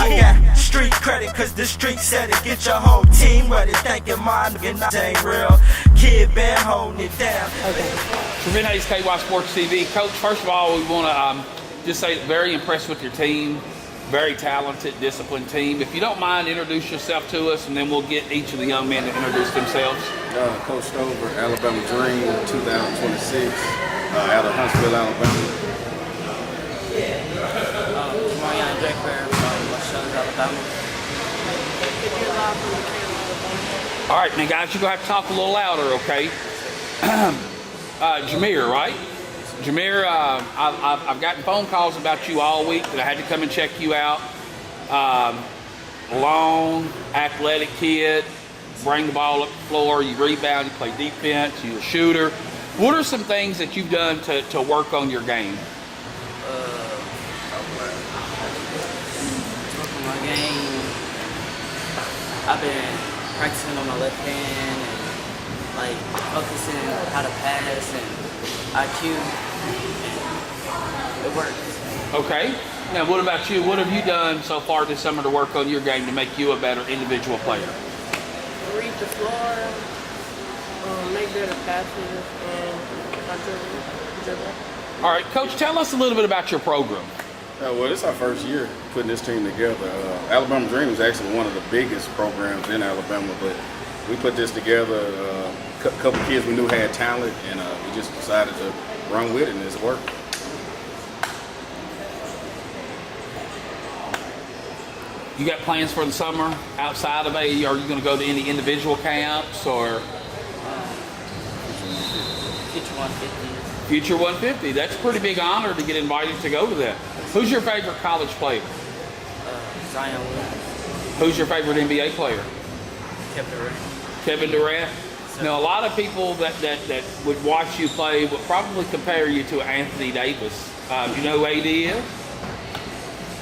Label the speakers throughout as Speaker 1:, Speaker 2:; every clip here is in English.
Speaker 1: I got street credit cause the street said it. Get your whole team ready, thinking mine ain't real. Kid been holding it down.
Speaker 2: Trevin Hayes, KySports.TV. Coach, first of all, we want to just say very impressed with your team. Very talented, disciplined team. If you don't mind, introduce yourself to us, and then we'll get each of the young men to introduce themselves.
Speaker 3: Coach Stover, Alabama Dream, 2026, out of Huntsville, Alabama.
Speaker 4: Marion Jackberry from Washington, Alabama.
Speaker 2: All right, now guys, you're going to have to talk a little louder, okay? Jameer, right? Jameer, I've gotten phone calls about you all week that I had to come and check you out. Long, athletic kid, bring the ball up the floor, you rebound, you play defense, you're a shooter. What are some things that you've done to work on your game?
Speaker 4: Work on my game. I've been practicing on my left hand and like focusing on how to pass and IQ. It works.
Speaker 2: Okay. Now, what about you? What have you done so far this summer to work on your game to make you a better individual player?
Speaker 5: Read the floor, make better passes, dribble.
Speaker 2: All right, Coach, tell us a little bit about your program.
Speaker 3: Well, this is our first year putting this team together. Alabama Dream is actually one of the biggest programs in Alabama, but we put this together. A couple kids we knew had talent, and we just decided to run with it, and it's worked.
Speaker 2: You got plans for the summer outside of AAU? Are you going to go to any individual camps or?
Speaker 4: Future 150.
Speaker 2: Future 150. That's a pretty big honor to get invited to go to that. Who's your favorite college player?
Speaker 4: Zion Williams.
Speaker 2: Who's your favorite NBA player?
Speaker 4: Kevin Durant.
Speaker 2: Kevin Durant. Now, a lot of people that would watch you play would probably compare you to Anthony Davis. You know who AD is?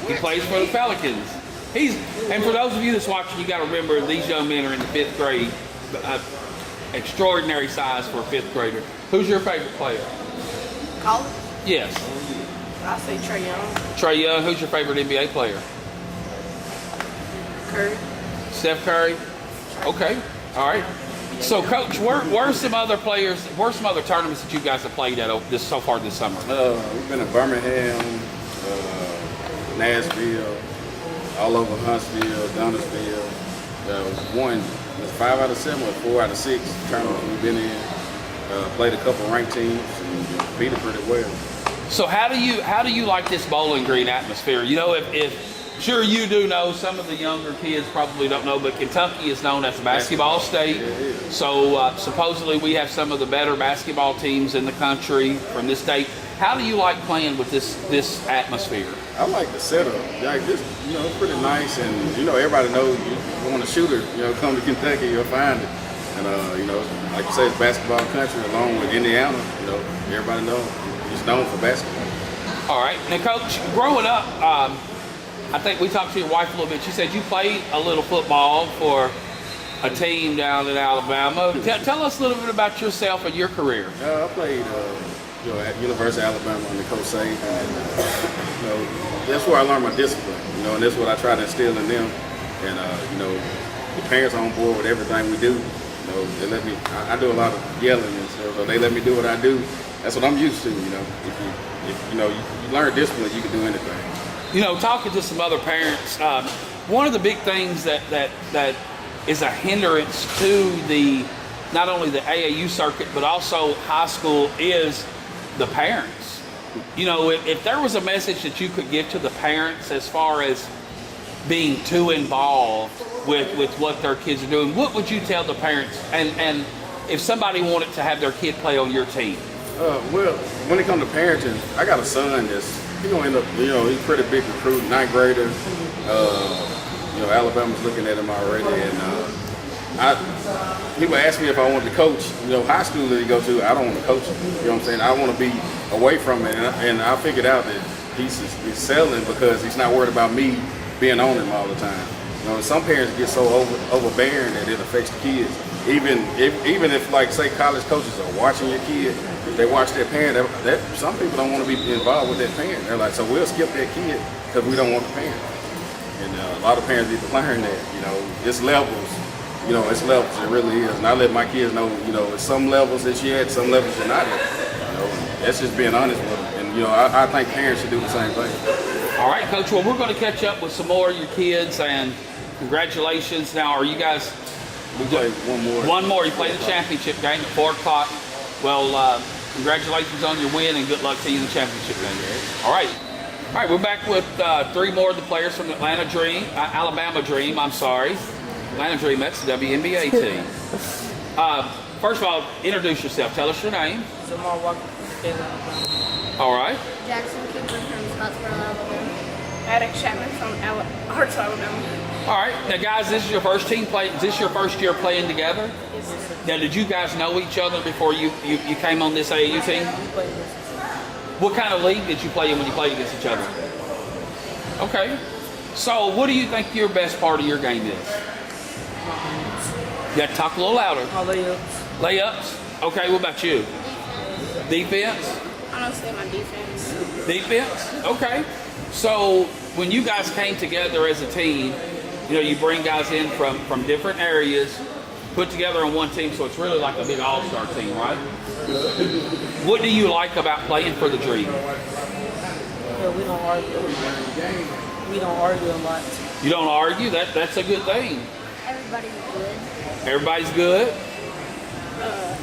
Speaker 2: He plays for the Pelicans. And for those of you that's watching, you got to remember these young men are in the 5th grade. Extraordinary size for a 5th grader. Who's your favorite player?
Speaker 5: College?
Speaker 2: Yes.
Speaker 5: I say Trae Young.
Speaker 2: Trae Young. Who's your favorite NBA player?
Speaker 5: Curry.
Speaker 2: Steph Curry. Okay. All right. So, Coach, where are some other players? Where are some other tournaments that you guys have played at so far this summer?
Speaker 3: We've been in Birmingham, Nashville, all over Huntsville, Douglasville. Won 5 out of 7 or 4 out of 6 tournaments we've been in. Played a couple ranked teams and beat it pretty well.
Speaker 2: So how do you like this Bowling Green atmosphere? You know, if sure you do know, some of the younger kids probably don't know, but Kentucky is known as a basketball state. So supposedly we have some of the better basketball teams in the country from this state. How do you like playing with this atmosphere?
Speaker 3: I like the setup. Like this, it's pretty nice, and everybody knows you want a shooter. Come to Kentucky, you'll find it. And like you say, it's basketball country, along with Indiana. Everybody knows it's known for basketball.
Speaker 2: All right, now, Coach, growing up, I think we talked to your wife a little bit. She said you played a little football for a team down in Alabama. Tell us a little bit about yourself and your career.
Speaker 3: I played, at University of Alabama under Coach Saban, and that's where I learned my discipline. And that's what I try to instill in them. And the parents are on board with everything we do. They let me. I do a lot of yelling and stuff, so they let me do what I do. That's what I'm used to. If you learn discipline, you can do anything.
Speaker 2: Talking to some other parents, one of the big things that is a hindrance to not only the AAU circuit but also high school is the parents. If there was a message that you could give to the parents as far as being too involved with what their kids are doing, what would you tell the parents? And if somebody wanted to have their kid play on your team?
Speaker 3: Well, when it comes to parenting, I got a son that's gonna end up, he's pretty big recruit, 9th grader. Alabama's looking at him already, and he would ask me if I wanted to coach. High school that he go to, I don't want to coach him. You know what I'm saying? I want to be away from it, and I figured out that he's selling because he's not worried about me being on him all the time. Some parents get so overbearing that it affects the kids. Even if, like, say, college coaches are watching your kid, if they watch their parent, some people don't want to be involved with that parent. They're like, so we'll skip that kid because we don't want the parent. And lot of parents need to learn that. You know, it's levels. You know, it's levels. It really is. And I let my kids know, you know, it's some levels that you're at, some levels you're not at. You know, that's just being honest with them. And, you know, I think parents should do the same thing.
Speaker 2: All right, Coach. Well, we're going to catch up with some more of your kids, and congratulations. Now, are you guys?
Speaker 3: We play one more.
Speaker 2: One more. You play the championship game at 4 o'clock. Well, congratulations on your win, and good luck to you in the championship game. All right. All right, we're back with 3 more of the players from the Alabama Dream. I'm sorry. Atlanta Dream, that's the WNBA team. First of all, introduce yourself. Tell us your name.
Speaker 5: Jamal Walker.
Speaker 2: All right.
Speaker 6: Jackson Cooper from Scottsboro, Alabama.
Speaker 5: Attic Chapman from Hartsville, Alabama.
Speaker 2: All right. Now, guys, this is your first team play. Is this your first year playing together?
Speaker 5: Yes, sir.
Speaker 2: Now, did you guys know each other before you came on this AAU team?
Speaker 5: We played this.
Speaker 2: What kind of league did you play in when you played against each other? Okay. So, what do you think your best part of your game is? You got to talk a little louder.
Speaker 5: My layups.
Speaker 2: Layups? Okay, what about you? Defense?
Speaker 5: I don't say my defense.
Speaker 2: Defense? Okay. So when you guys came together as a team, you know, you bring guys in from different areas, put together on one team, so it's really like a big all-star team, right? What do you like about playing for the Dream?
Speaker 5: Yeah, we don't argue. We don't argue a lot.
Speaker 2: You don't argue? That's a good thing.
Speaker 6: Everybody's good.
Speaker 2: Everybody's good?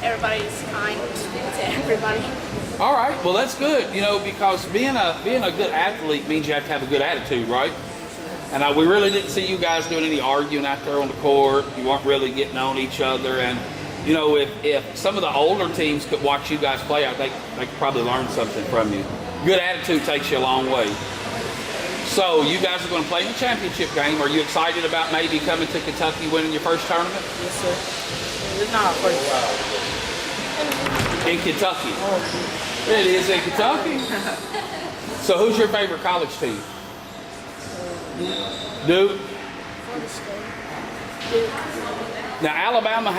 Speaker 5: Everybody's kind to everybody.
Speaker 2: All right, well that's good, you know, because being a good athlete means you have to have a good attitude, right? And we really didn't see you guys doing any arguing out there on the court. You weren't really getting on each other, and you know, if some of the older teams could watch you guys play, I think they could probably learn something from you. Good attitude takes you a long way. So you guys are going to play in the championship game. Are you excited about maybe coming to Kentucky, winning your first tournament?
Speaker 5: Yes, sir. It's not our first.
Speaker 2: In Kentucky. It is in Kentucky. So who's your favorite college team? Duke. Now Alabama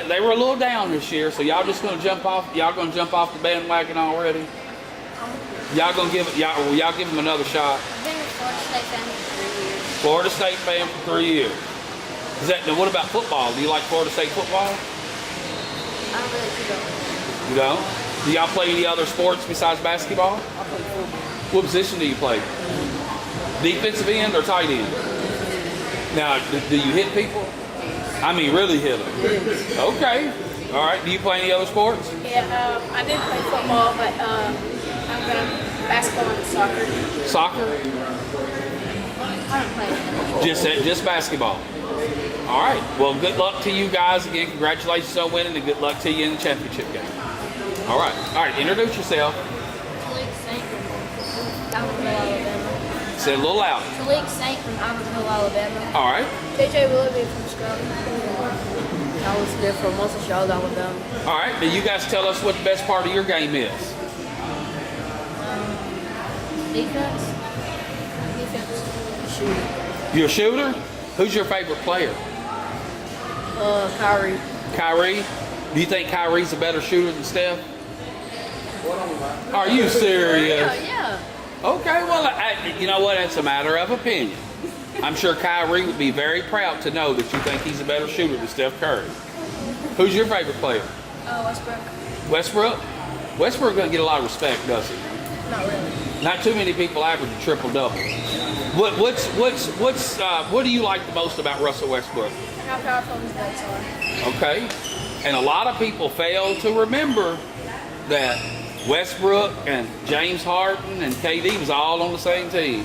Speaker 2: they were a little down this year, so y'all just gonna jump off the bandwagon already? Y'all gonna give them another shot?
Speaker 6: I've been a Florida State fan for 3 years.
Speaker 2: Florida State fan for 3 years. Now what about football? Do you like Florida State football?
Speaker 6: I don't really keep up.
Speaker 2: You don't? Do y'all play any other sports besides basketball?
Speaker 5: I play football.
Speaker 2: What position do you play? Defensive end or tight end? Now, do you hit people? I mean, really hit them?
Speaker 5: Yes.
Speaker 2: Okay. All right. Do you play any other sports?
Speaker 5: Yeah, I did play football, but I'm gonna basketball and soccer.
Speaker 2: Soccer?
Speaker 6: I don't play.
Speaker 2: Just basketball. All right. Well, good luck to you guys again. Congratulations on winning, and good luck to you in the championship game. All right. All right. Introduce yourself.
Speaker 6: Talik Saint from Alabama, Alabama.
Speaker 2: Say it a little louder.
Speaker 6: Talik Saint from Alabama, Alabama.
Speaker 2: All right.
Speaker 5: JJ Willoughby from Scotland. I was there for most of Charlotte, Alabama.
Speaker 2: All right. Now you guys tell us what the best part of your game is.
Speaker 6: Defense.
Speaker 5: Shooting.
Speaker 2: You're a shooter? Who's your favorite player?
Speaker 5: Kyrie.
Speaker 2: Kyrie? Do you think Kyrie's a better shooter than Steph? Are you serious?
Speaker 6: Yeah.
Speaker 2: Okay, well, you know what? That's a matter of opinion. I'm sure Kyrie would be very proud to know that you think he's a better shooter than Steph Curry. Who's your favorite player?
Speaker 5: Westbrook.
Speaker 2: Westbrook? Westbrook doesn't get a lot of respect, does he?
Speaker 5: Not really.
Speaker 2: Not too many people average a triple-double. What do you like the most about Russell Westbrook?
Speaker 5: How powerful his legs are.
Speaker 2: Okay, and a lot of people fail to remember that Westbrook and James Harden and KD was all on the same team.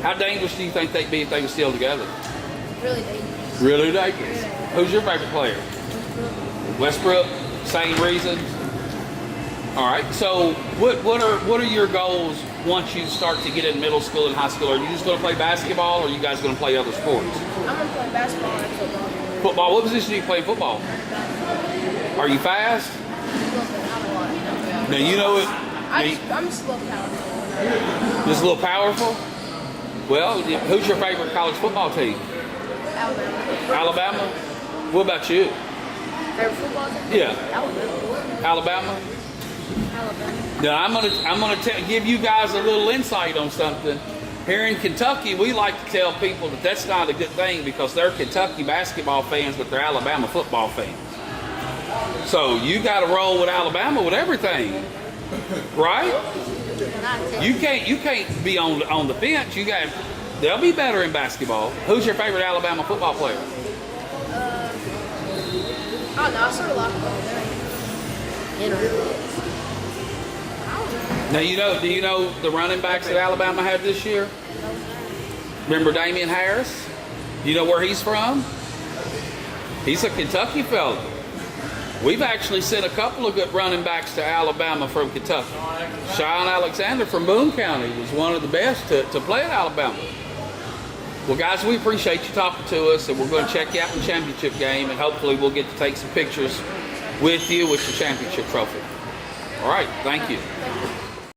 Speaker 2: How dangerous do you think they'd be if they were still together?
Speaker 6: Really dangerous.
Speaker 2: Really dangerous. Who's your favorite player? Westbrook. Same reasons. All right. So what are your goals once you start to get in middle school and high school? Are you just going to play basketball, or are you guys going to play other sports?
Speaker 5: I'm going to play basketball and football.
Speaker 2: Football. What position do you play in football? Are you fast? Now you know it.
Speaker 5: I'm just a little powerful.
Speaker 2: Just a little powerful? Well, who's your favorite college football team?
Speaker 5: Alabama.
Speaker 2: Alabama? What about you?
Speaker 5: Favorite football team?
Speaker 2: Yeah.
Speaker 5: Alabama.
Speaker 2: Alabama? Now I'm gonna give you guys a little insight on something. Here in Kentucky, we like to tell people that that's not a good thing because they're Kentucky basketball fans, but they're Alabama football fans. So you got to roll with Alabama with everything, right? You can't be on the fence. They'll be better in basketball. Who's your favorite Alabama football player?
Speaker 5: I don't know. I sort of locked
Speaker 2: Now do you know the running backs that Alabama had this year? Remember Damian Harris? You know where he's from? He's a Kentucky fella. We've actually sent a couple of good running backs to Alabama from Kentucky. Sean Alexander from Boone County was one of the best to play at Alabama. Well, guys, we appreciate you talking to us, and we're going to check you out in the championship game, and hopefully we'll get to take some pictures with you with your championship trophy. All right, thank you.